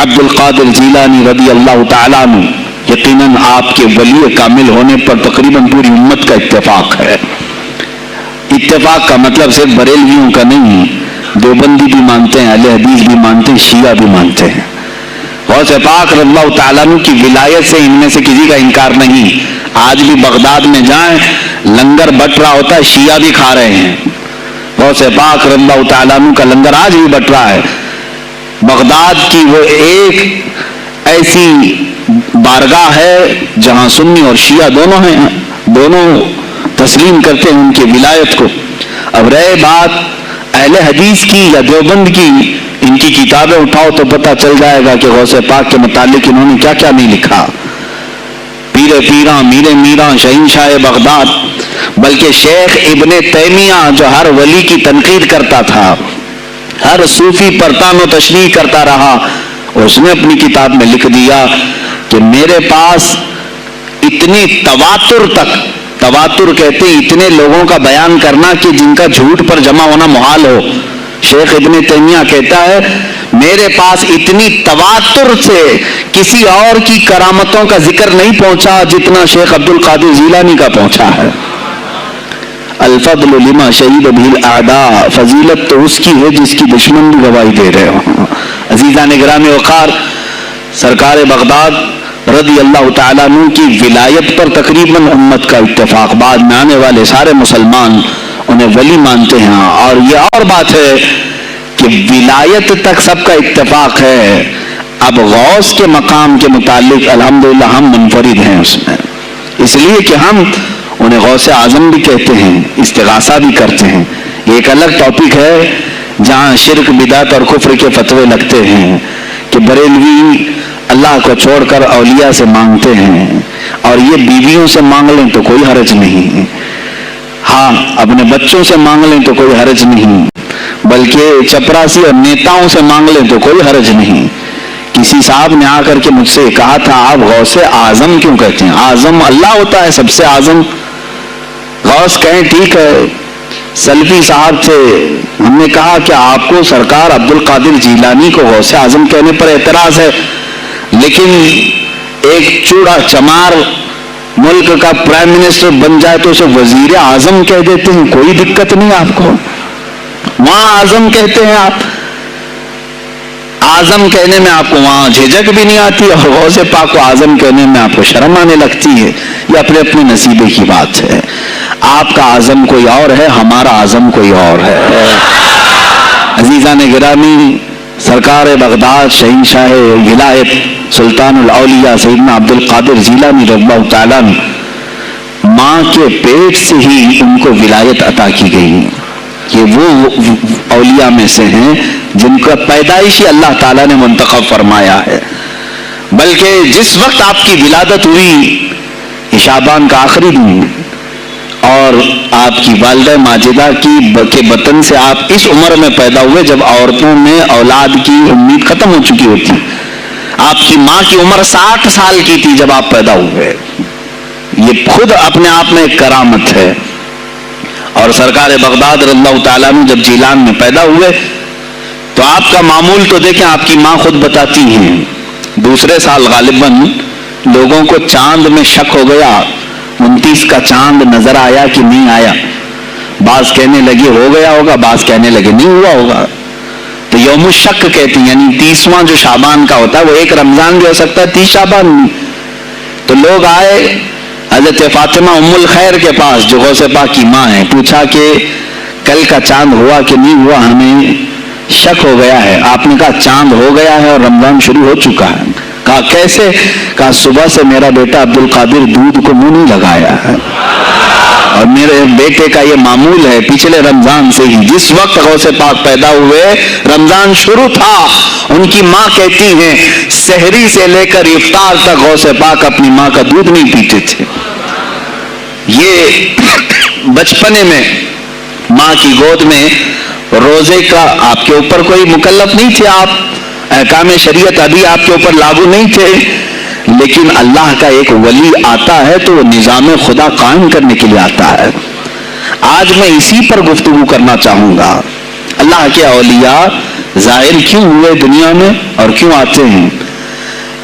عبد القادر جیلانی رضی اللہ تعالیٰ عنہ یقیناً آپ کے ولی کامل ہونے پر تقریباً پوری امت کا اتفاق ہے. اتفاق کا مطلب صرف بریلویوں کا نہیں، دیوبندی بھی مانتے ہیں، اہل حدیث بھی مانتے ہیں، شیعہ بھی مانتے ہیں. غوث پاک رضی اللہ تعالیٰ عنہ کی ولایت سے ان میں سے کسی کا انکار نہیں. آج بھی بغداد میں جائیں لنگر بٹ رہا ہوتا ہے، شیعہ بھی کھا رہے ہیں. غوث پاک رضی اللہ تعالیٰ عنہ کا لنگر آج بھی بٹ رہا ہے. بغداد کی وہ ایک ایسی بارگاہ ہے جہاں سنی اور شیعہ دونوں ہیں، دونوں تسلیم کرتے ہیں ان کی ولایت کو. اب رہے بات اہل حدیث کی یا دیوبند کی، ان کی کتابیں اٹھاؤ تو پتہ چل جائے گا کہ غوث پاک کے متعلق انہوں نے کیا کیا نہیں لکھا. پیر پیراں، میر میراں، شہنشاہ بغداد، بلکہ شیخ ابن تیمیہ جو ہر ولی کی تنقید کرتا تھا، ہر صوفی پر تان و تشریح کرتا رہا، اس نے اپنی کتاب میں لکھ دیا کہ میرے پاس اتنی تواتر تک، تواتر کہتے ہیں اتنے لوگوں کا بیان کرنا کہ جن کا جھوٹ پر جمع ہونا محال ہو. شیخ ابن تیمیہ کہتا ہے میرے پاس اتنی تواتر سے کسی اور کی کرامتوں کا ذکر نہیں پہنچا جتنا شیخ عبد القادر جیلانی کا پہنچا ہے. الفضل لما شہید به الاعداء، فضیلت تو اس کی ہے جس کی دشمن بھی گواہی دے رہے ہوں. عزیزان گرامی وقار، سرکار بغداد رضی اللہ تعالیٰ عنہ کی ولایت پر تقریباً امت کا اتفاق، بعد میں آنے والے سارے مسلمان انہیں ولی مانتے ہیں. اور یہ اور بات ہے کہ ولایت تک سب کا اتفاق ہے. اب غوث کے مقام کے متعلق الحمدللہ ہم منفرد ہیں اس میں، اس لیے کہ ہم انہیں غوث اعظم بھی کہتے ہیں، استغاثہ بھی کرتے ہیں. ایک الگ ٹاپک ہے جہاں شرک بدعت اور کفر کے فتوے لگتے ہیں کہ بریلوی اللہ کو چھوڑ کر اولیاء سے مانگتے ہیں اور یہ بیویوں سے مانگ لیں تو کوئی حرج نہیں، ہاں اپنے بچوں سے مانگ لیں تو کوئی حرج نہیں، بلکہ چپراسی اور نیتاؤں سے مانگ لیں تو کوئی حرج نہیں. کسی صاحب نے آ کر کے مجھ سے کہا تھا آپ غوث اعظم کیوں کہتے ہیں؟ اعظم اللہ ہوتا ہے سب سے اعظم. غوث کہیں ٹھیک ہے. سلفی صاحب سے ہم نے کہا کہ آپ کو سرکار عبد القادر جیلانی کو غوث اعظم کہنے پر اعتراض ہے، لیکن ایک چوڑا چمار ملک کا پرائم منسٹر بن جائے تو اسے وزیر اعظم کہہ دیتے ہیں، کوئی دقت نہیں آپ کو، وہاں اعظم کہتے ہیں آپ. اعظم کہنے میں آپ کو وہاں جھجک بھی نہیں آتی اور غوث پاک کو اعظم کہنے میں آپ کو شرم آنے لگتی ہے. یہ اپنے اپنے نصیبے کی بات ہے. آپ کا اعظم کوئی اور ہے، ہمارا اعظم کوئی اور ہے. عزیزان گرامی، سرکار بغداد شہنشاہ ولایت سلطان الاولیاء سیدنا عبد القادر جیلانی رضی اللہ تعالیٰ عنہ، ماں کے پیٹ سے ہی ان کو ولایت عطا کی گئی. یہ وہ اولیاء میں سے ہیں جن کا پیدائشی اللہ تعالیٰ نے منتخب فرمایا ہے. بلکہ جس وقت آپ کی ولادت ہوئی شعبان کا آخری دن، اور آپ کی والدہ ماجدہ کے بطن سے آپ اس عمر میں پیدا ہوئے جب عورتوں میں اولاد کی امید ختم ہو چکی ہوتی. آپ کی ماں کی عمر 60 سال کی تھی جب آپ پیدا ہوئے. یہ خود اپنے آپ میں ایک کرامت ہے. اور سرکار بغداد رضی اللہ تعالیٰ عنہ جب جیلان میں پیدا ہوئے تو آپ کا معمول تو دیکھیں، آپ کی ماں خود بتاتی ہیں دوسرے سال غالباً لوگوں کو چاند میں شک ہو گیا، 29 کا چاند نظر آیا کہ نہیں آیا. بعض کہنے لگے ہو گیا ہوگا، بعض کہنے لگے نہیں ہوا ہوگا. تو یوم الشک کہتے ہیں، یعنی 30واں جو شعبان کا ہوتا ہے وہ ایک رمضان بھی ہو سکتا ہے، 30 شعبان بھی. تو لوگ آئے حضرت فاطمہ ام الخیر کے پاس جو غوث پاک کی ماں ہے، پوچھا کہ کل کا چاند ہوا کہ نہیں ہوا، ہمیں شک ہو گیا ہے. آپ نے کہا چاند ہو گیا ہے اور رمضان شروع ہو چکا ہے. کہا کیسے؟ کہا صبح سے میرا بیٹا عبد القادر دودھ کو منہ نہیں لگایا ہے، اور میرے بیٹے کا یہ معمول ہے پچھلے رمضان سے ہی. جس وقت غوث پاک پیدا ہوئے رمضان شروع تھا. ان کی ماں کہتی ہیں سحری سے لے کر افطار تک غوث پاک اپنی ماں کا دودھ نہیں پیتے تھے. یہ بچپنے میں ماں کی گود میں روزے کا آپ کے اوپر کوئی مکلف نہیں تھے، آپ احکام شریعت ابھی آپ کے اوپر لاگو نہیں تھے، لیکن اللہ کا ایک ولی آتا ہے تو وہ نظام خدا قائم کرنے کے لیے آتا ہے. آج میں اسی پر گفتگو کرنا چاہوں گا. اللہ کے اولیاء ظاہر کیوں ہوئے دنیا میں اور کیوں آتے ہیں؟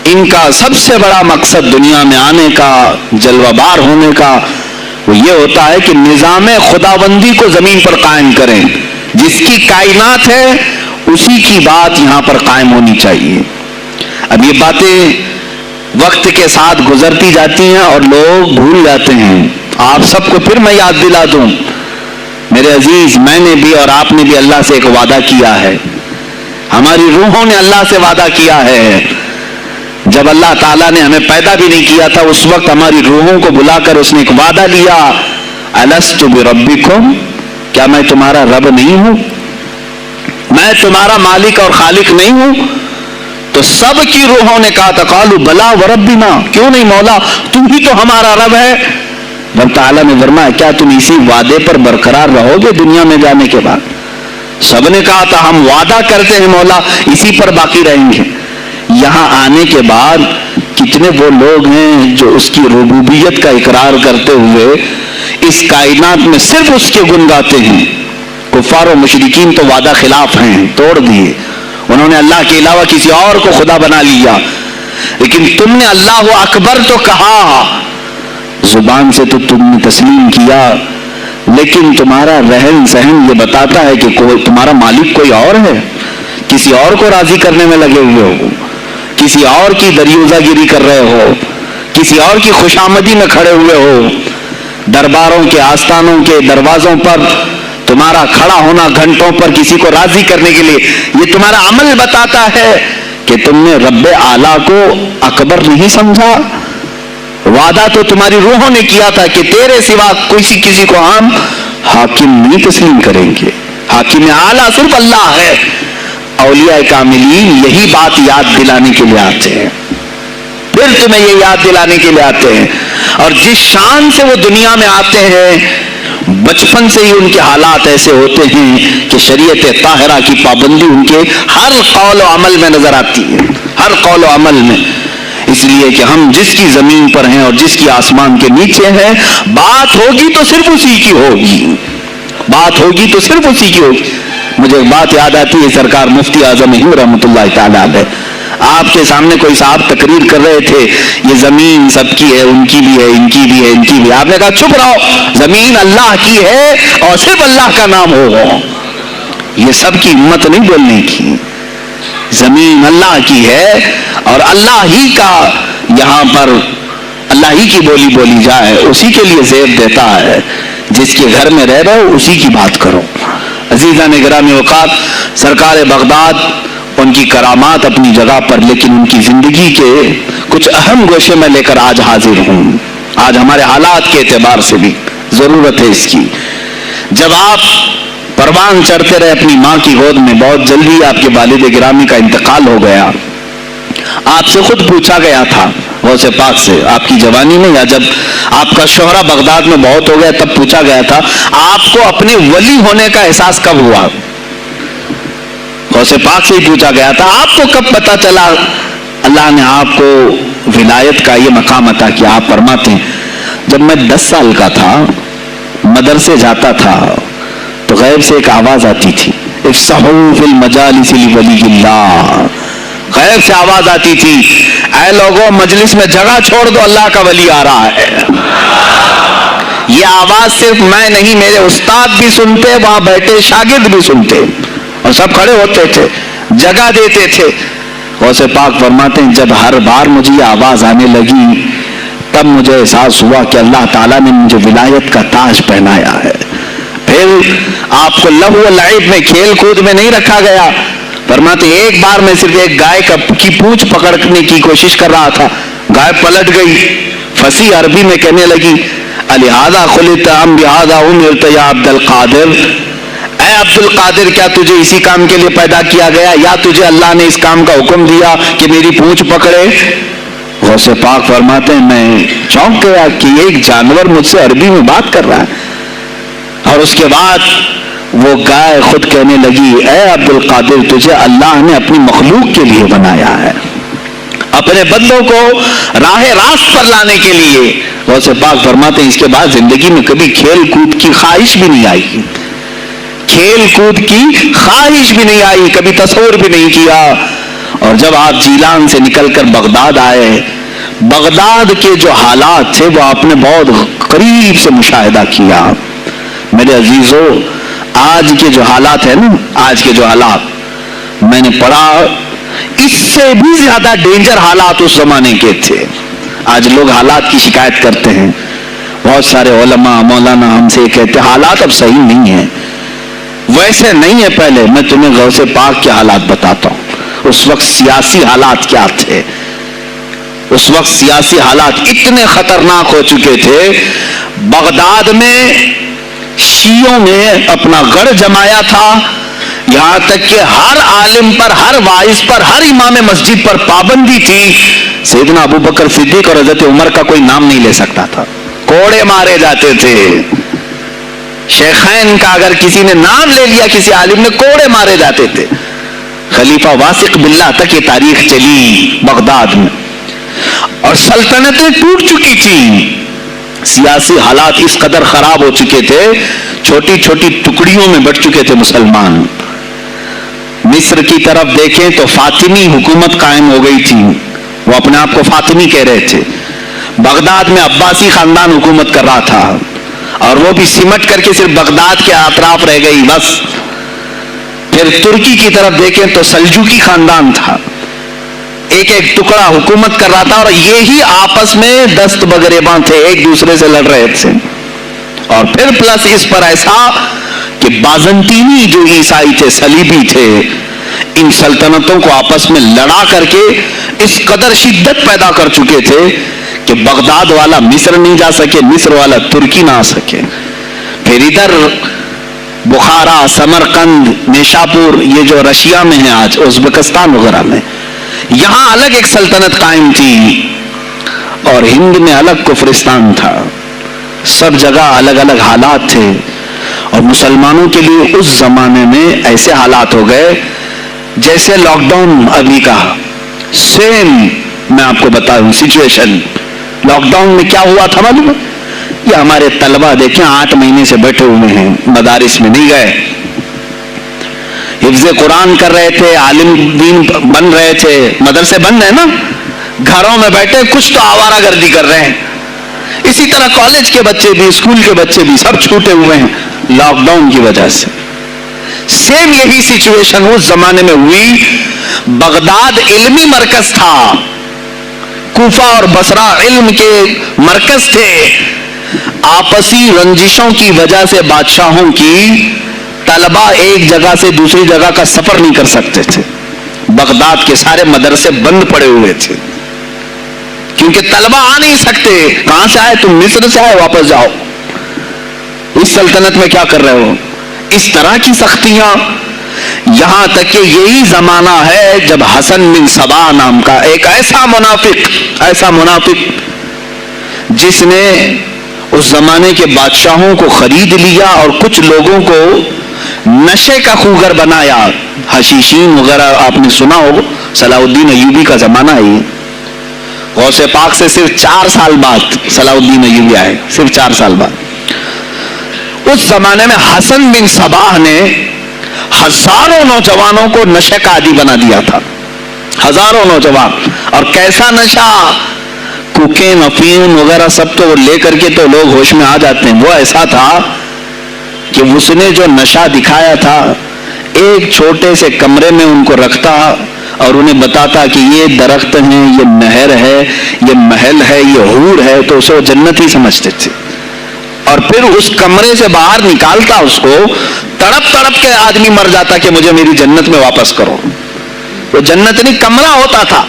ان کا سب سے بڑا مقصد دنیا میں آنے کا، جلوہ بار ہونے کا، وہ یہ ہوتا ہے کہ نظام خداوندی کو زمین پر قائم کریں. جس کی کائنات ہے اسی کی بات یہاں پر قائم ہونی چاہیے. اب یہ باتیں وقت کے ساتھ گزرتی جاتی ہیں اور لوگ بھول جاتے ہیں. آپ سب کو پھر میں یاد دلا دوں، میرے عزیز، میں نے بھی اور آپ نے بھی اللہ سے ایک وعدہ کیا ہے. ہماری روحوں نے اللہ سے وعدہ کیا ہے. جب اللہ تعالیٰ نے ہمیں پیدا بھی نہیں کیا تھا اس وقت ہماری روحوں کو بلا کر اس نے ایک وعدہ لیا، الست بربکم، کیا میں تمہارا رب نہیں ہوں؟ میں تمہارا مالک اور خالق نہیں ہوں؟ تو سب کی روحوں نے کہا تھا قالوا بلا وربنا، کیوں نہیں مولا، تم ہی تو ہمارا رب ہے. رب تعالیٰ نے فرمایا کیا تم اسی وعدے پر برقرار رہو گے دنیا میں جانے کے بعد؟ سب نے کہا تھا ہم وعدہ کرتے ہیں مولا اسی پر باقی رہیں گے. یہاں آنے کے بعد کتنے وہ لوگ ہیں جو اس کی ربوبیت کا اقرار کرتے ہوئے اس کائنات میں صرف اس کے گن گاتے ہیں. کفار و مشرکین تو وعدہ خلاف ہیں، توڑ دیے، انہوں نے اللہ کے علاوہ کسی اور کو خدا بنا لیا. لیکن تم نے اللہ اکبر تو کہا، زبان سے تو تم نے تسلیم کیا، لیکن تمہارا رہن سہن یہ بتاتا ہے کہ تمہارا مالک کوئی اور ہے. کسی اور کو راضی کرنے میں لگے ہوئے ہو، کسی اور کی دریوزہ گیری کر رہے ہو، کسی اور کی خوشامدی میں کھڑے ہوئے ہو. درباروں کے آستانوں کے دروازوں پر تمہارا کھڑا ہونا گھنٹوں پر کسی کو راضی کرنے کے لیے، یہ تمہارا عمل بتاتا ہے کہ تم نے رب اعلیٰ کو اکبر نہیں سمجھا. وعدہ تو تمہاری روحوں نے کیا تھا کہ تیرے سوا کسی کو ہم حاکم نہیں تسلیم کریں گے. حاکم اعلیٰ صرف اللہ ہے. اولیاء کاملین یہی بات یاد دلانے کے لیے آتے ہیں، پھر تمہیں یہ یاد دلانے کے لیے آتے ہیں. اور جس شان سے وہ دنیا میں آتے ہیں، بچپن سے ہی ان کے حالات ایسے ہوتے ہیں کہ شریعت طاہرہ کی پابندی ان کے ہر قول و عمل میں نظر آتی ہے، ہر قول و عمل میں. اس لیے کہ ہم جس کی زمین پر ہیں اور جس کی آسمان کے نیچے ہیں، بات ہوگی تو صرف اسی کی ہوگی، بات ہوگی تو صرف اسی کی ہوگی. مجھے ایک بات یاد آتی ہے، سرکار مفتی اعظم ہند رحمۃ اللہ تعالیٰ علیہ آپ کے سامنے کوئی صاحب تقریر کر رہے تھے، یہ زمین سب کی ہے، ان کی بھی ہے، ان کی بھی ہے، ان کی بھی ہے. آپ نے کہا چپ رہو، زمین اللہ کی ہے اور صرف اللہ کا نام ہوگا. یہ سب کی ہمت نہیں بولنے کی. زمین اللہ کی ہے اور اللہ ہی کا یہاں پر اللہ ہی کی بولی بولی جائے، اسی کے لیے زیب دیتا ہے. جس کے گھر میں رہ رہو اسی کی بات کرو. عزیزان گرامی اوقات، سرکار بغداد ان کی کرامات اپنی جگہ پر، لیکن ان کی زندگی کے کچھ اہم گوشے میں لے کر آج حاضر ہوں. آج ہمارے حالات کے اعتبار سے بھی ضرورت ہے اس کی. جب آپ پروان چڑھتے رہے اپنی ماں کی گود میں، بہت جلدی آپ کے والد گرامی کا انتقال ہو گیا. آپ سے خود پوچھا گیا تھا غوث پاک سے، آپ کی جوانی میں یا جب آپ کا شہرہ بغداد میں بہت ہو گیا تب پوچھا گیا تھا آپ کو اپنے ولی ہونے کا احساس کب ہوا؟ غوث پاک سے ہی پوچھا گیا تھا آپ کو کب پتا چلا اللہ نے آپ کو ولایت کا یہ مقام عطا کیا؟ آپ فرماتے ہیں جب میں 10 سال کا تھا، مدرسے جاتا تھا تو غیب سے ایک آواز آتی تھی، افصحوا فی المجالس لولی اللہ. غیب سے آواز آتی تھی، اے لوگوں مجلس میں جگہ چھوڑ دو، اللہ کا ولی آ رہا ہے. یہ آواز صرف میں نہیں، میرے استاد بھی سنتے، وہاں بیٹھے شاگرد بھی سنتے اور سب کھڑے ہوتے تھے، جگہ دیتے تھے. غوث پاک فرماتے ہیں جب ہر بار مجھے یہ آواز آنے لگی تب مجھے احساس ہوا کہ اللہ تعالیٰ نے مجھے ولایت کا تاج پہنایا ہے. پھر آپ کو لہو و لعب میں، کھیل کود میں نہیں رکھا گیا. فرماتے ایک بار میں صرف ایک گائے کی پونچھ پکڑنے کی کوشش کر رہا تھا، گائے پلٹ گئی، فصیح عربی میں کہنے لگی الہذا خلقت ام بہذا امرت یا عبد القادر، اے عبد القادر کیا تجھے اسی کام کے لیے پیدا کیا گیا یا تجھے اللہ نے اس کام کا حکم دیا کہ میری پونچھ پکڑے؟ غوث پاک فرماتے ہیں میں چونک گیا کہ ایک جانور مجھ سے عربی میں بات کر رہا ہے. اور اس کے بعد وہ گائے خود کہنے لگی اے عبد القادر تجھے اللہ نے اپنی مخلوق کے لیے بنایا ہے، اپنے بندوں کو راہ راست پر لانے کے لیے. غوث پاک فرماتے ہیں اس کے بعد زندگی میں کبھی کھیل کود کی خواہش بھی نہیں آئی. کھیل کود کی خواہش بھی نہیں آئی, کبھی تصور بھی نہیں کیا. اور جب آپ جیلان سے نکل کر بغداد آئے, بغداد کے جو حالات تھے وہ آپ نے بہت قریب سے مشاہدہ کیا. میرے عزیزو, آج کے جو حالات ہیں نا, آج کے جو حالات میں نے پڑھا, اس سے بھی زیادہ ڈینجر حالات اس زمانے کے تھے. آج لوگ حالات کی شکایت کرتے ہیں, بہت سارے علماء مولانا ہم سے کہتے ہیں حالات اب صحیح نہیں ہیں, ویسے نہیں ہے پہلے. میں تمہیں غوث پاک کے حالات بتاتا ہوں. اس وقت سیاسی حالات کیا تھے, اس وقت سیاسی حالات اتنے خطرناک ہو چکے تھے. بغداد میں شیعوں نے اپنا گڑھ جمایا تھا, یہاں تک کہ ہر عالم پر, ہر واعظ پر, ہر امام مسجد پر پابندی تھی. سیدنا ابو بکر صدیق اور حضرت عمر کا کوئی نام نہیں لے سکتا تھا, کوڑے مارے جاتے تھے. شیخین کا اگر کسی نے نام لے لیا کسی عالم نے, کوڑے مارے جاتے تھے. خلیفہ واثق باللہ تک یہ تاریخ چلی بغداد میں, اور سلطنتیں ٹوٹ چکی تھی. سیاسی حالات اس قدر خراب ہو چکے تھے, چھوٹی چھوٹی ٹکڑیوں میں بٹ چکے تھے مسلمان. مصر کی طرف دیکھیں تو فاطمی حکومت قائم ہو گئی تھی, وہ اپنے آپ کو فاطمی کہہ رہے تھے. بغداد میں عباسی خاندان حکومت کر رہا تھا, اور وہ بھی سمٹ کر کے صرف بغداد کے اطراف رہ گئی بس. پھر ترکی کی طرف دیکھیں تو سلجوکی خاندان تھا, ایک ایک ٹکڑا حکومت کر رہا تھا, اور یہی آپس میں دست بگریباں تھے, ایک دوسرے سے لڑ رہے تھے. اور پھر پلس اس پر ایسا کہ بازنطینی جو عیسائی تھے, صلیبی تھے, ان سلطنتوں کو آپس میں لڑا کر کے اس قدر شدت پیدا کر چکے تھے کہ بغداد والا مصر نہیں جا سکے, مصر والا ترکی نہ آ سکے. پھر ادھر بخارا, سمرقند, نیشاپور, یہ جو رشیا میں ہے آج, ازبکستان وغیرہ میں, یہاں الگ ایک سلطنت قائم تھی, اور ہند میں الگ کفرستان تھا. سب جگہ الگ الگ حالات تھے. اور مسلمانوں کے لیے اس زمانے میں ایسے حالات ہو گئے جیسے لاک ڈاؤن ابھی کا سیم. میں آپ کو بتاؤں سچویشن, لاک ڈاؤن میں کیا ہوا تھا معلوم ہے؟ یہ ہمارے طلبہ دیکھیں 8 مہینے سے بیٹھے ہوئے ہیں, مدارس میں نہیں گئے, حفظ قرآن کر رہے تھے, عالم دین بن رہے تھے, مدرسے بن رہے نا, گھروں میں بیٹھے کچھ تو آوارہ گردی کر رہے ہیں. اسی طرح کالج کے بچے بھی, اسکول کے بچے بھی, سب چھوٹے ہوئے ہیں لاک ڈاؤن کی وجہ سے. سیم یہی سچویشن اس زمانے میں ہوئی. بغداد علمی مرکز تھا, کوفہ اور بصرہ علم کے مرکز تھے. آپسی رنجشوں کی وجہ سے بادشاہوں کی طلبہ ایک جگہ سے دوسری جگہ کا سفر نہیں کر سکتے تھے. بغداد کے سارے مدرسے بند پڑے ہوئے تھے, کیونکہ طلبہ آ نہیں سکتے. کہاں سے آئے تم؟ مصر سے آئے, واپس جاؤ. اس سلطنت میں کیا کر رہے ہو؟ اس طرح کی سختیاں. یہاں تک کہ یہی زمانہ ہے جب حسن بن صبا نام کا ایک ایسا منافق جس نے اس زمانے کے بادشاہوں کو خرید لیا اور کچھ لوگوں کو نشے کا خوگر بنایا. حشیشین وغیرہ آپ نے سنا ہو, صلاح الدین ایوبی کا زمانہ ہے. غوث پاک سے صرف 4 سال بعد صلاح الدین ایوبی آئے, صرف 4 سال بعد. اس زمانے میں حسن بن صباح نے ہزاروں نوجوانوں کو نشے کا عادی بنا دیا تھا, ہزاروں نوجوان. اور کیسا نشہ, کوکین, افیون وغیرہ سب تو لے کر کے تو لوگ ہوش میں آ جاتے ہیں. وہ ایسا تھا کہ اس نے جو نشہ دکھایا تھا, ایک چھوٹے سے کمرے میں ان کو رکھتا اور انہیں بتاتا کہ یہ درخت ہیں, یہ نہر ہے, یہ محل ہے, یہ حور ہے, تو اسے وہ جنت ہی سمجھتے تھے. اور پھر اس کمرے سے باہر نکالتا اس کو, تڑپ تڑپ کے آدمی مر جاتا کہ مجھے میری جنت میں واپس کرو. وہ جنت نہیں کمرہ ہوتا تھا,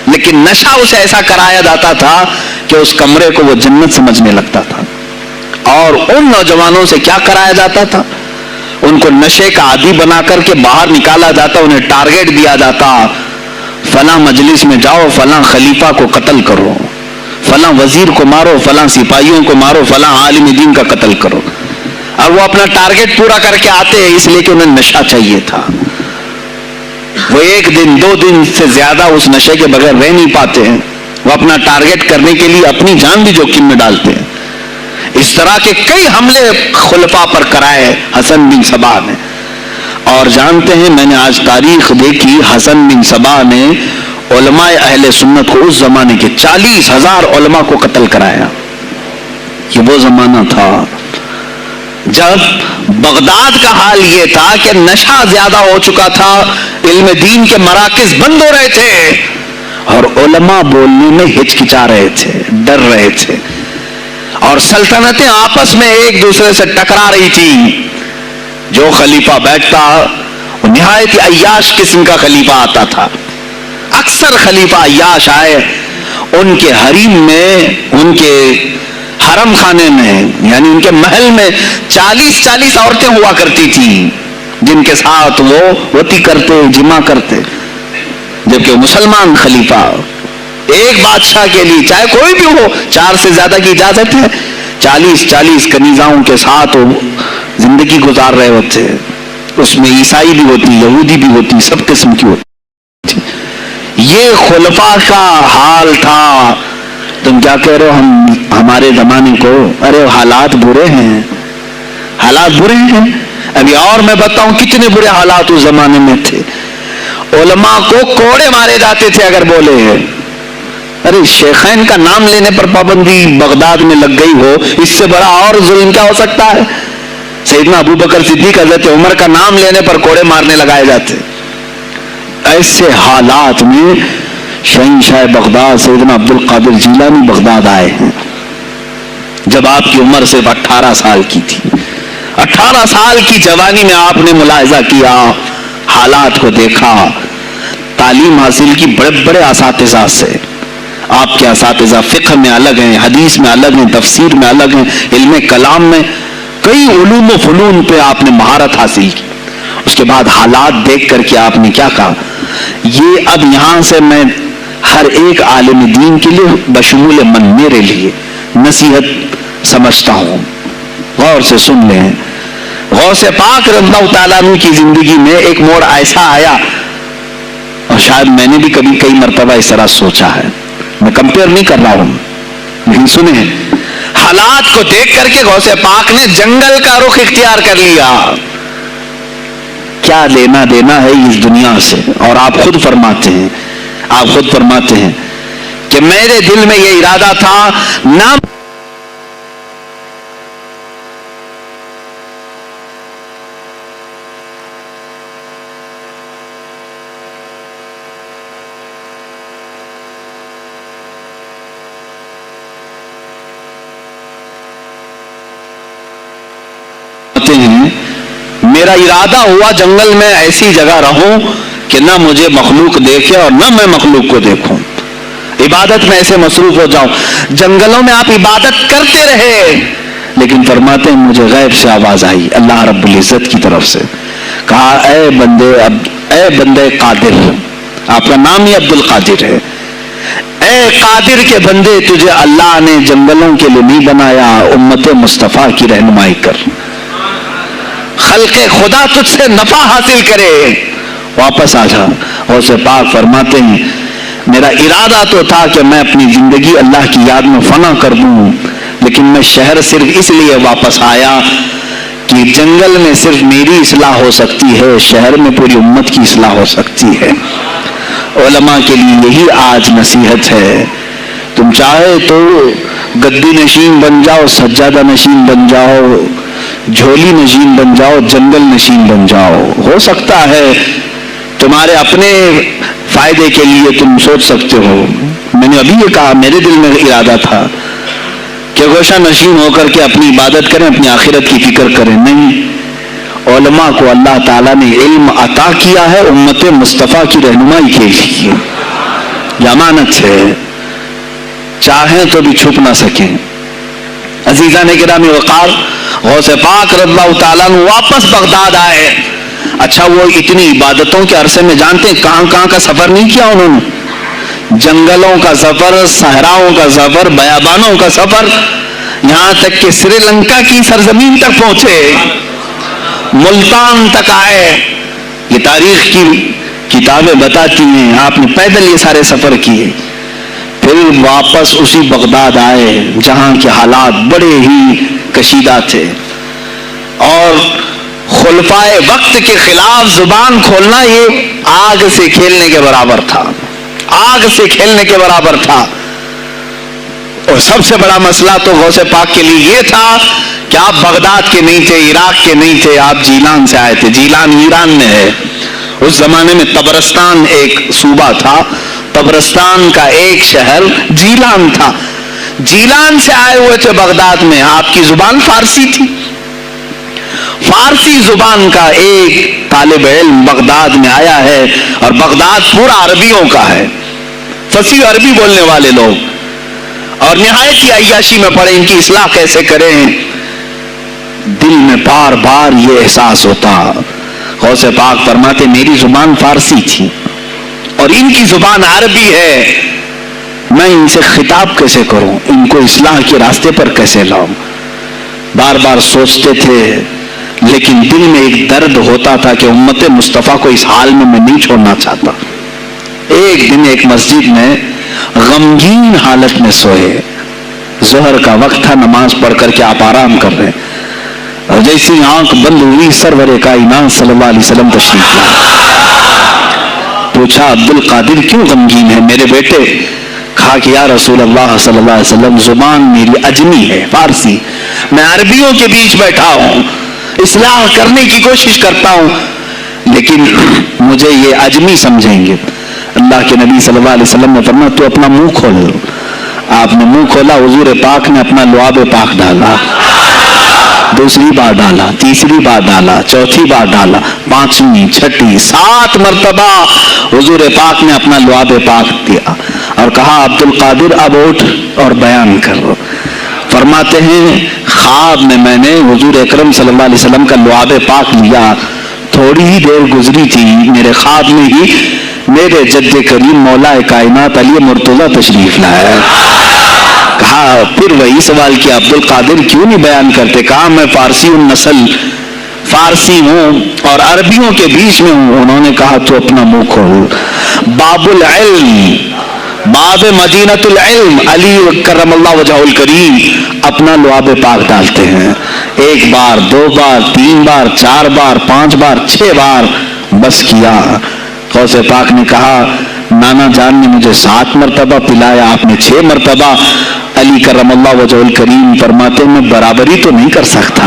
لیکن نشہ اسے ایسا کرایا جاتا تھا کہ اس کمرے کو وہ جنت سمجھنے لگتا تھا. اور ان نوجوانوں سے کیا کرایا جاتا تھا؟ ان کو نشے کا عادی بنا کر کے باہر نکالا جاتا, انہیں ٹارگیٹ دیا جاتا, فلاں مجلس میں جاؤ, فلاں خلیفہ کو قتل کرو, فلاں وزیر کو مارو, فلاں سپاہیوں کو مارو, فلاں عالم دین کا قتل کرو. اور وہ اپنا ٹارگیٹ پورا کر کے آتے ہیں اس لیے کہ انہیں نشہ چاہیے تھا. وہ 1 دن 2 دن سے زیادہ اس نشے کے بغیر رہ نہیں پاتے ہیں. وہ اپنا ٹارگیٹ کرنے کے لیے اپنی جان بھی جوخم میں ڈالتے ہیں. اس طرح کے کئی حملے خلفاء پر کرائے حسن بن صبا نے. اور جانتے ہیں میں نے آج تاریخ دیکھی، حسن بن صبا نے علماء اہل سنت کو اس زمانے کے 40,000 علماء کو قتل کرایا. یہ وہ زمانہ تھا جب بغداد کا حال یہ تھا کہ نشہ زیادہ ہو چکا تھا، علم دین کے مراکز بند ہو رہے تھے اور علماء بولنے میں ہچکچا رہے تھے، ڈر رہے تھے، اور سلطنتیں آپس میں ایک دوسرے سے ٹکرا رہی تھی. جو خلیفہ بیٹھتا وہ نہایت عیاش قسم کا خلیفہ آتا تھا. اکثر خلیفہ عیاش آئے، ان کے حریم میں، ان کے حرم خانے میں، یعنی ان کے محل میں 40 عورتیں ہوا کرتی تھیں جن کے ساتھ وہ وطی کرتے، جمع کرتے. جبکہ مسلمان خلیفہ ایک بادشاہ کے لیے چاہے کوئی بھی ہو 4 سے زیادہ کی اجازت ہے، 40 کنیزاؤں کے ساتھ وہ زندگی گزار رہے ہوتے. اس میں عیسائی بھی ہوتی، یہودی بھی ہوتی، سب قسم کی ہوتی. یہ خلفاء کا حال تھا. تم کیا کہہ رہے ہو ہمارے زمانے کو؟ ارے حالات برے ہیں، حالات برے ہیں. ابھی اور میں بتاؤں کتنے برے حالات اس زمانے میں تھے. علماء کو کوڑے مارے جاتے تھے اگر بولے. ارے شیخین کا نام لینے پر پابندی بغداد میں لگ گئی ہو، اس سے بڑا اور ظلم کیا ہو سکتا ہے؟ سیدنا ابو بکر صدیق، حضرت عمر کا نام لینے پر کوڑے مارنے لگائے جاتے. ایسے حالات میں شہنشاہ بغداد سیدنا عبد القادر جیلانی بغداد آئے ہیں جب آپ کی عمر صرف 18 سال کی تھی. 18 سال کی جوانی میں آپ نے ملاحظہ کیا، حالات کو دیکھا، تعلیم حاصل کی بڑے بڑے اساتذہ سے. آپ کے اساتذہ فقہ میں الگ ہیں، حدیث میں الگ ہیں، تفسیر میں الگ ہیں، علم کلام میں، کئی علوم و فنون پہ آپ نے مہارت حاصل کی. اس کے بعد حالات دیکھ کر کے آپ نے کیا کہا؟ یہ اب یہاں سے میں ہر ایک عالم دین کے لیے بشمول من میرے لیے نصیحت سمجھتا ہوں. غور سے سن لیں. غوث پاک رضی اللہ تعالیٰ عنہ کی زندگی میں ایک موڑ ایسا آیا، اور شاید میں نے بھی کبھی کئی مرتبہ اس طرح سوچا ہے، میں کمپیئر نہیں کر رہا ہوں، لیکن سنیں، حالات کو دیکھ کر کے غوث پاک نے جنگل کا رخ اختیار کر لیا. کیا لینا دینا ہے اس دنیا سے؟ اور آپ خود فرماتے ہیں کہ میرے دل میں یہ ارادہ تھا نہ میرا ارادہ ہوا جنگل میں ایسی جگہ رہوں کہ نہ مجھے مخلوق دیکھے اور نہ میں مخلوق کو دیکھوں. عبادت میں ایسے مصروف ہو جاؤں. جنگلوں میں آپ عبادت کرتے رہے، لیکن فرماتے ہیں مجھے غیب سے آواز آئی اللہ رب العزت کی طرف سے، کہا اے بندے قادر، آپ کا نام ہی عبد القادر ہے، اے قادر کے بندے، تجھے اللہ نے جنگلوں کے لیے نہیں بنایا، امت مصطفیٰ کی رہنمائی کر، خلق خدا تجھ سے نفع حاصل کرے، واپس آ جا. غوث پاک فرماتے ہیں میرا ارادہ تو تھا کہ میں اپنی زندگی اللہ کی یاد میں فنا کر دوں، لیکن میں شہر صرف اس لیے واپس آیا کہ جنگل میں صرف میری اصلاح ہو سکتی ہے، شہر میں پوری امت کی اصلاح ہو سکتی ہے. علماء کے لیے یہی آج نصیحت ہے. تم چاہے تو گدی نشین بن جاؤ، سجادہ نشین بن جاؤ، جھولی نشین بن جاؤ، جنگل نشین بن جاؤ. ہو سکتا ہے تمہارے اپنے فائدے کے لیے تم سوچ سکتے ہو. میں نے ابھی یہ کہا، میرے دل میں ارادہ تھا کہ گوشہ نشین ہو کر کے اپنی عبادت کریں، اپنی آخرت کی فکر کریں. نہیں، علماء کو اللہ تعالیٰ نے علم عطا کیا ہے امت مصطفیٰ کی رہنمائی کے لیے. یہ امانت ہے، چاہیں تو بھی چھپ نہ سکیں. عزیزان گرامی وقار، غوث پاک رضی اللہ تعالیٰ عنہ واپس بغداد آئے. اچھا، وہ اتنی عبادتوں کے عرصے میں جانتے ہیں کہاں کہاں کا سفر نہیں کیا انہوں نے؟ جنگلوں کا سفر، صحراؤں کا سفر، بیابانوں کا سفر، یہاں تک کہ سری لنکا کی سرزمین تک پہنچے، ملتان تک آئے. یہ تاریخ کی کتابیں بتاتی ہیں آپ نے پیدل یہ سارے سفر کیے. پھر واپس اسی بغداد آئے جہاں کے حالات بڑے ہی کشیدہ تھے، اور خلفائے وقت کے خلاف زبان کھولنا یہ آگ سے کھیلنے کے برابر تھا، آگ سے کھیلنے کے برابر تھا۔ اور سب سے بڑا مسئلہ تو غوث پاک کے لیے یہ تھا کہ آپ بغداد کے نہیں تھے، عراق کے نہیں تھے، آپ جیلان سے آئے تھے۔ جیلان ایران میں ہے۔ اس زمانے میں طبرستان ایک صوبہ تھا، طبرستان کا ایک شہر جیلان تھا۔ جیلان سے آئے ہوئے تھے بغداد میں۔ آپ کی زبان فارسی تھی، فارسی زبان کا ایک طالب علم بغداد میں آیا ہے، اور بغداد پورا عربیوں کا ہے، فصیح عربی بولنے والے لوگ، اور نہایت ہی عیاشی میں پڑے ان کی اصلاح کیسے کریں۔ دل میں بار بار یہ احساس ہوتا، غوث پاک فرماتے میری زبان فارسی تھی اور ان کی زبان عربی ہے، میں ان سے خطاب کیسے کروں، ان کو اصلاح کے راستے پر کیسے لاؤں۔ بار بار سوچتے تھے، لیکن دل میں ایک درد ہوتا تھا کہ امت مصطفیٰ کو اس حال میں نہیں چھوڑنا چاہتا۔ ایک دن ایک مسجد میں غمگین حالت میں سوئے، ظہر کا وقت تھا، نماز پڑھ کر کے آپ آرام کر رہے ہیں، اور جیسی آنکھ بند ہوئی سرور کائنات صلی اللہ علیہ وسلم تشریف لائے۔ پوچھا عبد القادر کیوں غمگین ہے میرے بیٹے؟ کہا کہ یا رسول اللہ صلی اللہ علیہ وسلم زبان میری اجمی ہے، فارسی، میں عربیوں کے بیچ بیٹھا ہوں، اصلاح کرنے کی کوشش کرتا ہوں، لیکن مجھے یہ اجمی سمجھیں گے۔ اللہ کے نبی صلی اللہ علیہ وسلم نے فرمایا تو اپنا منہ کھول۔ آپ نے منہ کھولا، حضور پاک نے اپنا لعاب پاک ڈالا، دوسری بار ڈالا، تیسری بار ڈالا، چوتھی بار ڈالا، پانچویں، چھٹی، 7 مرتبہ حضور پاک نے اپنا لعاب پاک دیا اور کہا عبد القادر اب اٹھ اور بیان کرو۔ فرماتے ہیں خواب میں نے حضور اکرم صلی اللہ علیہ وسلم کا لعاب پاک لیا، تھوڑی ہی دیر گزری تھی، میرے خواب میں ہی میرے جد کریم مولا کائنات علی مرتضیٰ تشریف لائے۔ کہا پھر وہی سوال کیا عبد القادر کیوں نہیں بیان کرتے؟ کہا میں فارسی النسل، فارسی ہوں اور عربیوں کے بیچ میں ہوں۔ انہوں نے کہا تو اپنا منہ کھول۔ باب العلم، باب مدینۃ العلم، علی کرم اللہ وجہہ الکریم اپنا لعاب پاک ڈالتے ہیں، 1 بار 2 بار 3 بار 4 بار 5 بار 6 بار بس کیا۔ غوث پاک نے کہا نانا جان نے مجھے 7 مرتبہ پلایا، آپ نے 6 مرتبہ۔ علی کرم اللہ وجہ الکریم فرماتے میں برابری تو نہیں کر سکتا،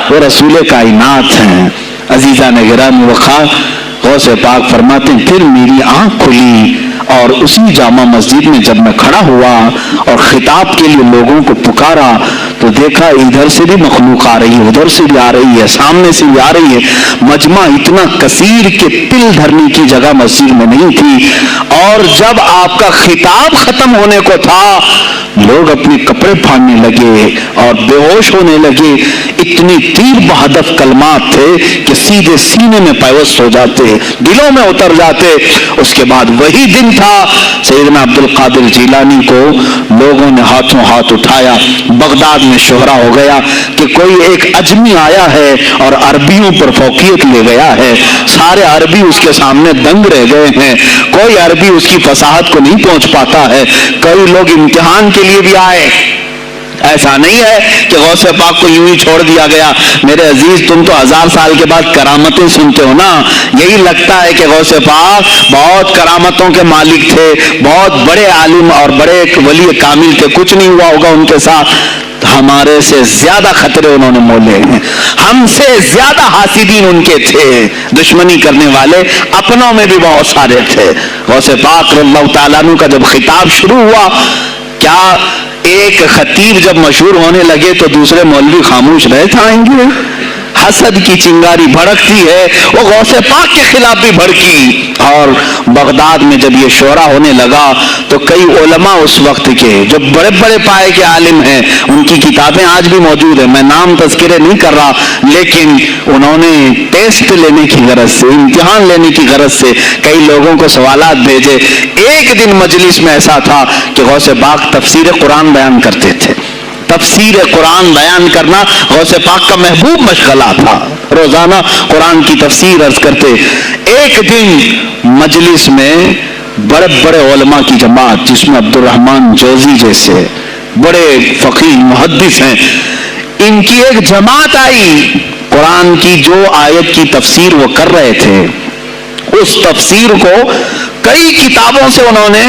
وہ رسول کائنات ہیں۔ عزیزان گرامی وقار، غوث پاک فرماتے ہیں پھر میری آنکھ کھلی، اور اسی جامع مسجد میں جب میں کھڑا ہوا اور خطاب کے لیے لوگوں کو پکارا تو دیکھا ادھر سے بھی مخلوق آ رہی ہے، ادھر سے بھی آ رہی ہے، سامنے سے بھی آ رہی ہے، مجمع اتنا کثیر کہ پل دھرنے کی جگہ مسجد میں نہیں تھی۔ اور جب آپ کا خطاب ختم ہونے کو تھا لوگ اپنے کپڑے پھاڑنے لگے اور بے ہوش ہونے لگے، اتنی تیر بہدف کلمات تھے کہ سیدھے سینے میں پیوست ہو جاتے، دلوں میں اتر جاتے۔ اس کے بعد وہی دن تھا سیدنا عبد القادر جیلانی کو لوگوں نے ہاتھوں ہاتھ اٹھایا، بغداد میں شہرا ہو گیا کہ کوئی ایک اجمی آیا ہے اور عربیوں پر فوقیت لے گیا ہے، سارے عربی اس کے سامنے دنگ رہ گئے ہیں، کوئی عربی اس کی فصاحت کو نہیں پہنچ پاتا ہے۔ کئی لوگ امتحان کے لیے بھی آئے، ایسا نہیں ہے کہ غوث پاک کو یوں ہی چھوڑ دیا گیا۔ میرے عزیز تم تو 1000 سال کے بعد کرامتیں سنتے ہو نا، یہی لگتا ہے کہ غوث پاک بہت کرامتوں کے مالک تھے، بہت بڑے عالم اور بڑے ولی کامل تھے، کچھ نہیں ہوا ہوگا ان کے ساتھ۔ ہمارے سے زیادہ خطرے انہوں نے مولے ہیں، ہم سے زیادہ حاسدین ان کے تھے، دشمنی کرنے والے اپنوں میں بھی بہت سارے تھے۔ غوث پاک رضی اللہ تعالیٰ عنہ کا جب خطاب شروع ہوا، کیا ایک خطیب جب مشہور ہونے لگے تو دوسرے مولوی خاموش رہ جائیں گے؟ حسد کی چنگاری بھڑکتی ہے، وہ غوث پاک کے خلاف بھی بھڑکی۔ اور بغداد میں جب یہ شورا ہونے لگا تو کئی علماء اس وقت کے جو بڑے بڑے پائے کے عالم ہیں، ان کی کتابیں آج بھی موجود ہیں، میں نام تذکرے نہیں کر رہا، لیکن انہوں نے ٹیسٹ لینے کی غرض سے، امتحان لینے کی غرض سے کئی لوگوں کو سوالات بھیجے۔ ایک دن مجلس میں ایسا تھا کہ غوث پاک تفسیر قرآن بیان کرتے تھے، تفسیر قرآن بیان کرنا غوث پاک کا محبوب مشغلہ تھا، روزانہ قرآن کی تفسیر عرض کرتے۔ ایک دن مجلس میں بڑے بڑے علماء کی جماعت، جس میں عبد الرحمن جوزی جیسے بڑے فقیہ محدث ہیں، ان کی ایک جماعت آئی قرآن کی جو آیت کی تفسیر وہ کر رہے تھے اس تفسیر کو کئی کتابوں سے انہوں نے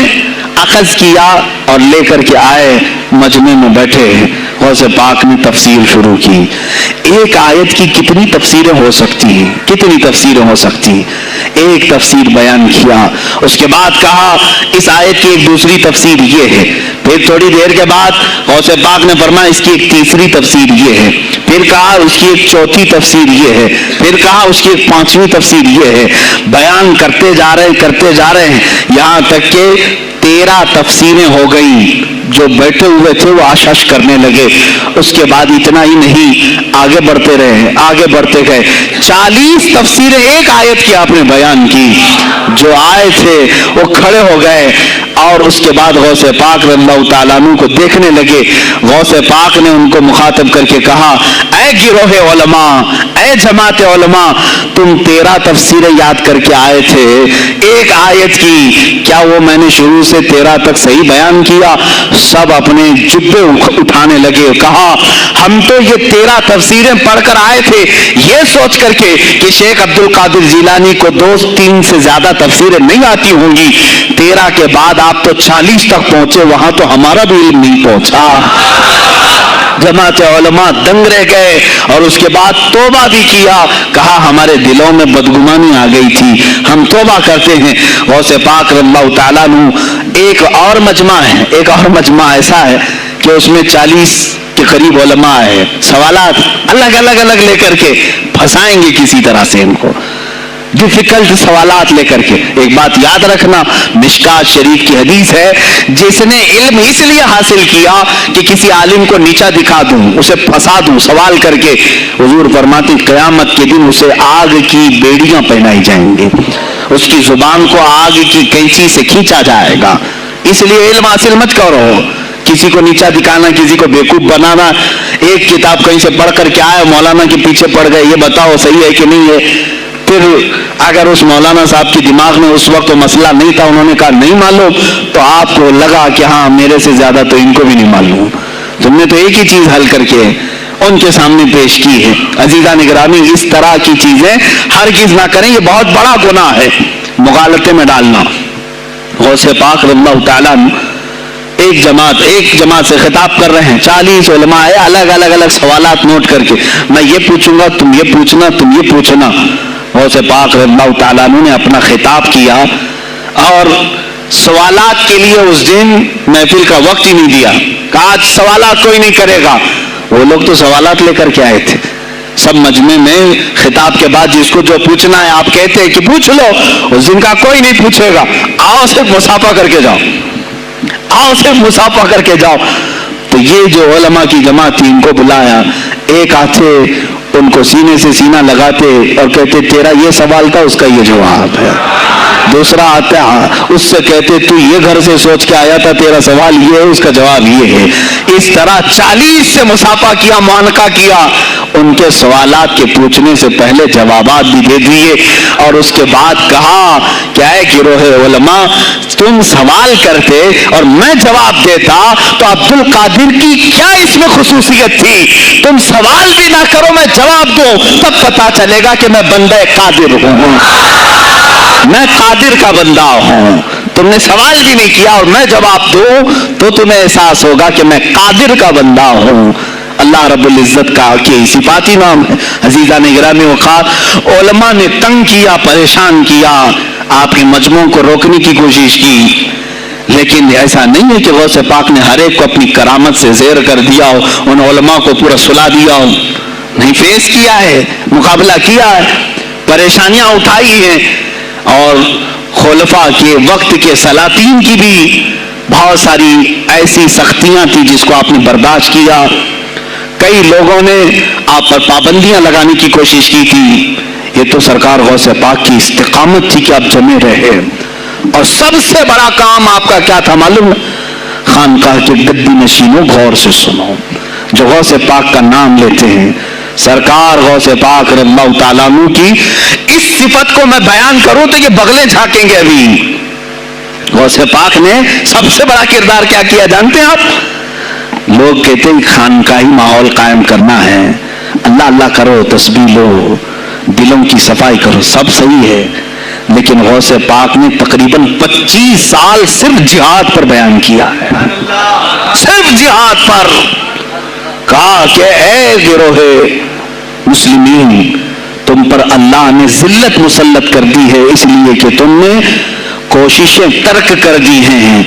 اخذ کیا اور لے کر کے آئے، مجمع میں بیٹھے، غوث پاک نے تفسیر شروع کی۔ ایک آیت کی کتنی تفسیریں ہو سکتی ہیں، کتنی تفسیریں ہو سکتی ہیں، ایک تفسیر بیان کیا، اس کے بعد کہا اس آیت کی ایک دوسری تفسیر یہ ہے، پھر تھوڑی دیر کے بعد غوث پاک نے فرمایا اس کی ایک تیسری تفسیر یہ ہے، پھر کہا اس کی ایک چوتھی تفسیر یہ ہے، پھر کہا اس کی ایک پانچویں تفسیر یہ ہے۔ بیان کرتے جا رہے ہیں یہاں تک کہ 13 تفسیریں ہو گئی۔ جو بیٹھے ہوئے تھے وہ آشش کرنے لگے۔ اس کے بعد اتنا ہی نہیں، آگے بڑھتے رہے، آگے بڑھتے گئے، 40 تفسیریں ایک آیت کی آپ نے بیان کی۔ جو آئے تھے وہ کھڑے ہو گئے اور اس کے بعد غوث پاک رضی اللہ تعالیٰ عنہ کو دیکھنے لگے۔ غوث پاک نے ان کو مخاطب کر کے کہا، اے گروہ علماء، اے جماعت علماء، تم 13 تفسیریں یاد کر کے آئے تھے، ایک آیت کی کیا وہ میں نے شروع سے 13 تک صحیح بیان کیا؟ سب اپنے جبے اٹھانے لگے، کہا ہم تو یہ 13 تفسیریں پڑھ کر آئے تھے یہ سوچ کر کے کہ شیخ عبد القادر جیلانی کو 2-3 سے زیادہ تفسیریں نہیں آتی ہوں گی، 13 کے بعد آپ تو 40 تک پہنچے، وہاں تو ہمارا بھی علم نہیں پہنچا۔ جماعت علماء دنگ رہ گئے اور اس کے بعد توبہ بھی کیا، کہا ہمارے دلوں میں بدگمانی آ گئی تھی، ہم توبہ کرتے ہیں۔ غوث پاک رضی اللہ تعالیٰ عنہ ایک اور مجمع ہے، ایک اور مجمع ایسا ہے کہ اس میں 40 کے قریب علماء ہے، سوالات الگ لے کر کے پھنسائیں گے کسی طرح سے ان کو، ڈیفیکلٹ سوالات لے کر کے۔ ایک بات یاد رکھنا، مشکات شریف کی حدیث ہے، جس نے علم اس لیے حاصل کیا کہ کسی عالم کو نیچا دکھا دوں، اسے پھنسا دوں سوال کر کے، حضور فرماتے قیامت کے دن اسے آگ کی بیڑیاں پہنائی جائیں گے، اس کی زبان کو آگ کی کینچی سے کھینچا جائے گا۔ اس لیے علم حاصل مت کرو، کسی کو نیچا دکھانا، کسی کو بیوقوف بنانا۔ ایک کتاب کہیں سے پڑھ کر کے آئے، مولانا کے پیچھے پڑ گئے، یہ بتاؤ صحیح ہے کہ نہیں ہے؟ پھر اگر اس مولانا صاحب کے دماغ میں اس وقت مسئلہ نہیں تھا، انہوں نے کہا نہیں معلوم، تو آپ کو لگا کہ ہاں میرے سے زیادہ تو ان کو بھی نہیں معلوم، تم نے تو ایک ہی چیز حل کر کے ان کے سامنے پیش کی ہے۔ عزیزان گرامی، اس طرح کی چیزیں ہرگز نہ کریں، یہ بہت بڑا گناہ ہے مغالطے میں ڈالنا۔ غوث پاک رضی اللہ تعالیٰ ایک جماعت سے خطاب کر رہے ہیں، 40 علماء ہے، الگ سوالات نوٹ کر کے، میں یہ پوچھوں گا، تم یہ پوچھنا، تم یہ پوچھنا۔ غوث پاک رضی اللہ تعالیٰ عنہ نے اپنا خطاب کیا اور سوالات کے لیے اس دن محفل کا وقت ہی نہیں دیا، کہا آج سوالات کوئی نہیں کرے گا۔ وہ لوگ تو سوالات لے کر کے آئے تھے، سب مجمع میں خطاب کے بعد جس کو جو پوچھنا ہے آپ کہتے ہیں کہ پوچھ لو، اس دن کا کوئی نہیں پوچھے گا، آؤ صرف مصافحہ کر کے جاؤ، آؤ صرف مصافحہ کر کے جاؤ۔ تو یہ جو علماء کی جماعت تھی ان کو بلایا، ایک آتے ان کو سینے سے سینہ لگاتے اور کہتے تیرا یہ سوال تھا، اس کا یہ جواب ہے۔ دوسرا آتا اس سے کہتے تو یہ گھر سے سوچ کے آیا تھا، تیرا سوال یہ ہے، اس کا جواب یہ ہے۔ اس طرح 40 سے مصافحہ کیا، معانقہ کیا، ان کے سوالات کے پوچھنے سے پہلے جوابات بھی دے دیے اور اس کے بعد کہا کیا ہے گروہ علماء، تم سوال کرتے اور میں جواب دیتا تو عبد القادر کی کیا اس میں خصوصیت تھی؟ تم سوال بھی نہ کرو، میں جواب دوں، تب پتا چلے گا کہ میں بندہ قادر ہوں، میں قادر کا بندہ ہوں۔ تم نے سوال بھی نہیں کیا اور میں جواب دوں تو تمہیں احساس ہوگا کہ میں قادر کا بندہ ہوں۔ اللہ رب العزت کا کہ صفاتی نام ہے۔ عزیزان گرامی وقار، علماء نے تنگ کیا، پریشان کیا، آپ کے مجموعوں کو روکنے کی کوشش کی، لیکن ایسا نہیں ہے کہ غوث پاک نے ہر ایک کو اپنی کرامت سے زیر کر دیا ہو، ان علماء کو پورا سلا دیا ہو، نہیں، فیس کیا ہے، مقابلہ کیا ہے، پریشانیاں اٹھائی ہیں، اور خلفاء کے وقت کے سلاطین کی بھی بہت ساری ایسی سختیاں تھی جس کو آپ نے برداشت کیا۔ کئی لوگوں نے آپ پر پابندیاں لگانے کی کوشش کی تھی، یہ تو سرکار غوث پاک کی استقامت تھی کہ آپ جمے رہے۔ اور سب سے بڑا کام آپ کا کیا تھا معلوم؟ خانقاہ کے گدی نشینوں غور سے سنو، جو غوث پاک کا نام لیتے ہیں، سرکار غوث پاک رضی اللہ تعالیٰ عنہ کی اس صفت کو میں بیان کروں تو یہ بغلیں جھانکیں گے۔ ابھی غوث پاک نے سب سے بڑا کردار کیا کیا جانتے ہیں آپ؟ لوگ کہتے ہیں خانقاہی ماحول قائم کرنا ہے، اللہ اللہ کرو, تسبیح لو, دلوں کی صفائی کرو, سب صحیح ہے, لیکن غوث پاک نے تقریباً 25 سال صرف جہاد پر بیان کیا ہے, صرف جہاد پر. کہا کہ اے گروہ مسلمین, تم پر اللہ نے ذلت مسلط کر دی ہے اس لیے کہ تم نے کوششیں ترک کر دی ہیں.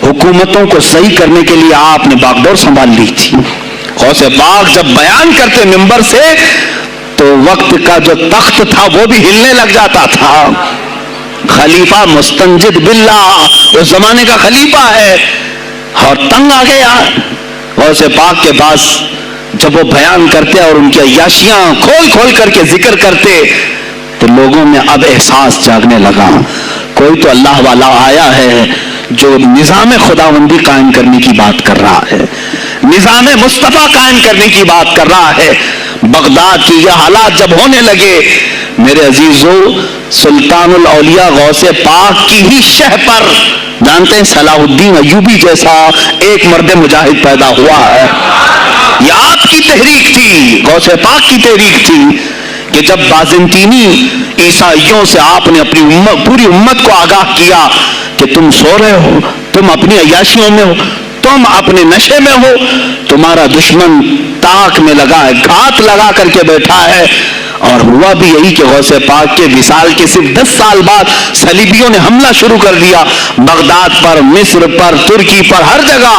حکومتوں کو صحیح کرنے کے لیے آپ نے باغڈور سنبھال لی تھی. غوث پاک جب بیان کرتے منبر سے تو وقت کا جو تخت تھا وہ بھی ہلنے لگ جاتا تھا. خلیفہ مستنجد باللہ, اس زمانے کا خلیفہ ہے, اور تنگ آ گیا غوث پاک کے پاس. جب وہ بیان کرتے اور ان کی عیاشیاں کھول کھول کر کے ذکر کرتے تو لوگوں میں اب احساس جاگنے لگا, کوئی تو اللہ والا آیا ہے جو نظام خداوندی قائم کرنے کی بات کر رہا ہے, نظام مصطفیٰ قائم کرنے کی بات کر رہا ہے. بغداد کی یہ حالات جب ہونے لگے میرے عزیزو, سلطان الاولیاء غوث پاک کی ہی شہ پر, جانتے ہیں صلاح الدین ایوبی جیسا ایک مرد مجاہد پیدا ہوا ہے. یہ آپ کی تحریک تھی, غوث پاک کی تحریک تھی کہ جب بازنطینی عیسائیوں سے آپ نے اپنی پوری امت کو آگاہ کیا کہ تم سو رہے ہو, تم اپنی عیاشیوں میں ہو, تم اپنے نشے میں ہو, تمہارا دشمن تاک میں لگا ہے, گھات لگا کر کے بیٹھا ہے. اور ہوا بھی یہی کہ غوث پاک کے وصال کے صرف 10 سال بعد صلیبیوں نے حملہ شروع کر دیا بغداد پر, مصر پر, ترکی پر, ہر جگہ.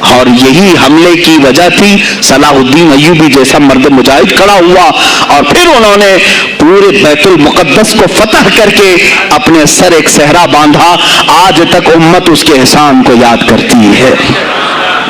اور یہی حملے کی وجہ تھی صلاح الدین ایوبی جیسا مرد مجاہد کھڑا ہوا, اور پھر انہوں نے پورے بیت المقدس کو فتح کر کے اپنے سر ایک صحرا باندھا. آج تک امت اس کے احسان کو یاد کرتی ہے.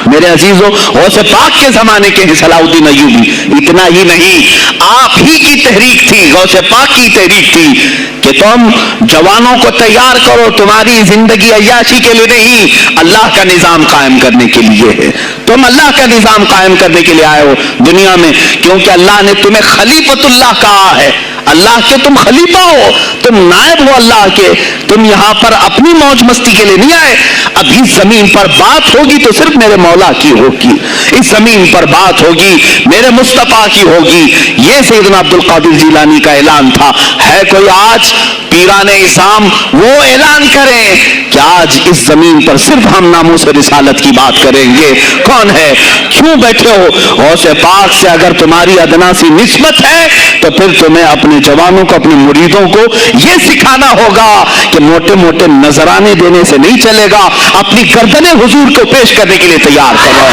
میرے عزیزوں, غوث پاک کے زمانے کے صلاح الدین ایوبی. اتنا ہی نہیں, آپ ہی کی تحریک تھی, غوث پاک کی تحریک تھی کہ تم جوانوں کو تیار کرو, تمہاری زندگی عیاشی کے لیے نہیں, اللہ کا نظام قائم کرنے کے لیے ہے. تم اللہ کا نظام قائم کرنے کے لیے آئے ہو دنیا میں, کیونکہ اللہ نے تمہیں خلیفۃ اللہ کہا ہے. اللہ کے تم خلیفہ ہو, تم نائب ہو اللہ کے. تم یہاں پر اپنی موج مستی کے لیے نہیں آئے. ابھی زمین پر بات ہوگی تو صرف میرے مولا کی ہوگی, اس زمین پر بات ہوگی میرے مصطفیٰ کی ہوگی. یہ سیدنا عبد القادر جیلانی کا اعلان تھا. ہے کوئی آج پیران اسلام وہ اعلان کریں کہ آج اس زمین پر صرف ہم ناموس رسالت کی بات کریں گے؟ کون ہے؟ کیوں بیٹھے ہو؟ غوث پاک سے اگر تمہاری ادنا سی نسبت ہے تو پھر تمہیں اپنے جوانوں کو, اپنے مریدوں کو یہ سکھانا ہوگا کہ موٹے موٹے نذرانے دینے سے نہیں چلے گا, اپنی گردنیں حضور کو پیش کرنے کے لیے تیار کرو.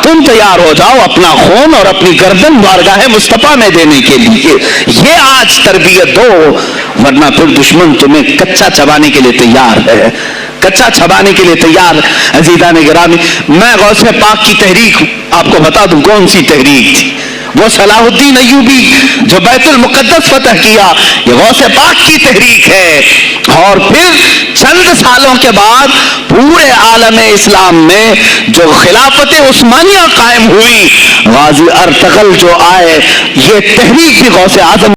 تم تیار ہو جاؤ اپنا خون اور اپنی گردن بارگاہ مصطفیٰ میں دینے کے لیے. یہ آج تربیت دو, ورنہ پھر دشمن تمہیں کچا چبانے کے لیے تیار ہے, کچا چھبانے کے لیے تیار. عزیزان گرامی, میں غوث پاک کی تحریک آپ کو بتا دوں کون سی تحریک تھی. وہ صلاح الدین ایوبی جو بیت المقدس فتح کیا, یہ غوث پاک کی تحریک ہے. اور پھر چند سالوں کے بعد پورے عالم اسلام میں جو خلافت عثمانیہ قائم ہوئی, غازی ارطغرل جو آئے, یہ تحریک بھی غوث اعظم